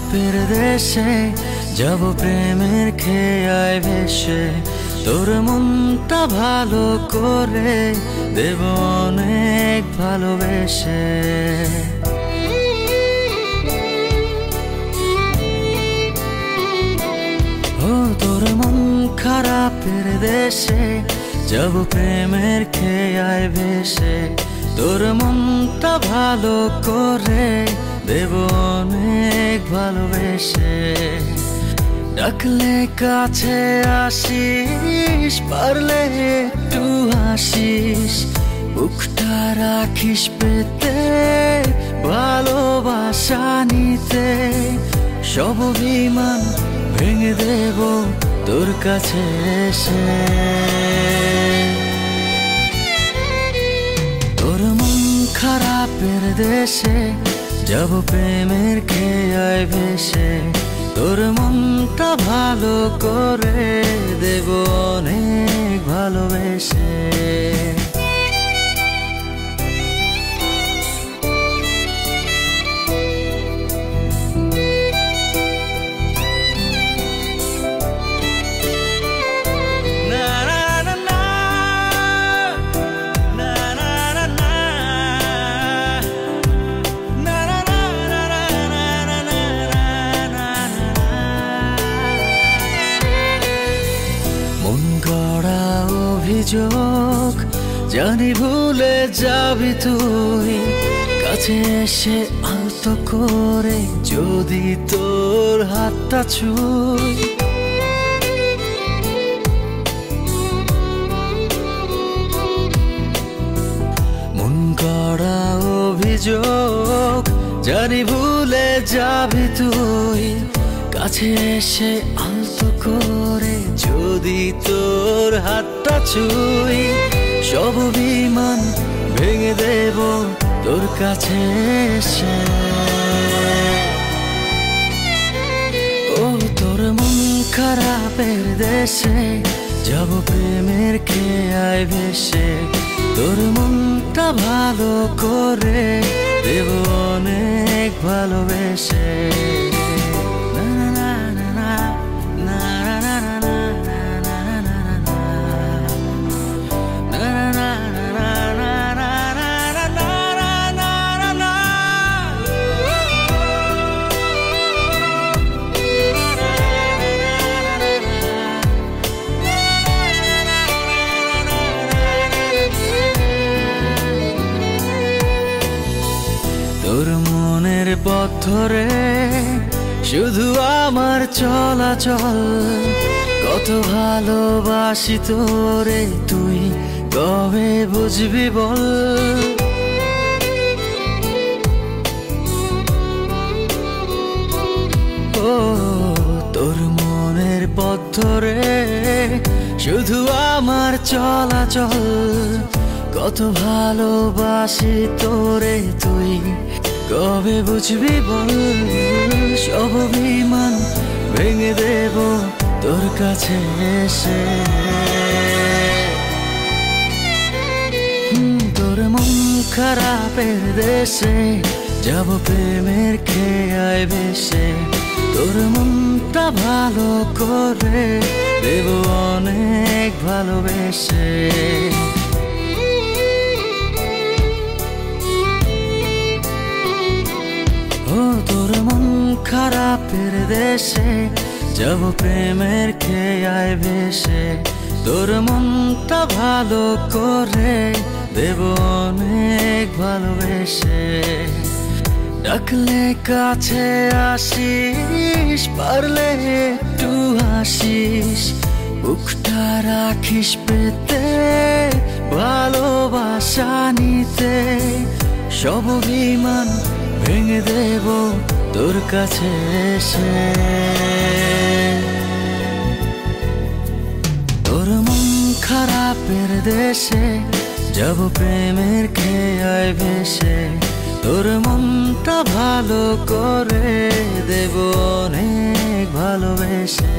খারাপের দেশে যাব প্রেমের খেয়ায় ভেসে, তোর মনটা ভালো করে দেব অনেক ভালোবেসে। ও তোর মন খারাপের দেশে যাব প্রেমের খেয়ায় ভেসে, তোর মনটা ভালো করে দেব অনেক ভালোবেসে। ডাকলে কাছে আসিস, পারলে একটু হাসিস, বুকটা রাখিস পেতে ভালোবাসা নিতে। সব অভিমান ভেঙে দেব তোর কাছে এসে। তোর মন খারাপের দেশে যাব প্রেমের খেয়ায় ভেসে, তোর মনটা ভালো করে দেব অনেক ভালোবেসে। অভিযোগ জানি ভুলে যাবি তুই, কাছে এসে আলতো করে যদি তোর হাতটা ছুঁই। মন গড়া অভিযোগ জানি ভুলে যাবি তুই, কাছে এসে আলতো করে যদি তোর হাতটা ছুঁই। সব অভিমান ভেঙে দেব তোর কাছে এসে। ও তোর মন খারাপের দেশে যাব প্রেমের খেয়ায় ভেসে, তোর মনটা ভালো করে দেব অনেক ভালোবেসে। তোর মনের পথ ধরে শুধু আমার চলাচল, কত ভালোবাসি তোরে তুই কবে বুঝবি বল। ও তোর মনের পথ ধরে শুধু আমার চলাচল, কত ভালোবাসি তোরে তুই কবে বুঝবি বল। সব অভিমান ভেঙে দেব তোর কাছে এসে। তোর মন খারাপের দেশে যাব প্রেমের খেয়ায় ভেসে, তোর মনটা ভালো করে দেব অনেক ভালোবেসে। ও তোর মন খারাপের দেশে যাব প্রেমের খেয়ায় ভেসে, তোর মনটা ভালো করে দেব অনেক ভালোবেসে। ডাকলে কাছে আসিস, পারলে একটু হাসিস, বুকটা রাখিস পেতে ভালোবাসা নিতে। সব অভিমান ভেঙে দেব তোর কাছে এসে। তোর মন খারাপের দেশে যাব প্রেমের খেয়ায় ভেসে, তোর মনটা ভালো করে দেব অনেক ভালোবেসে।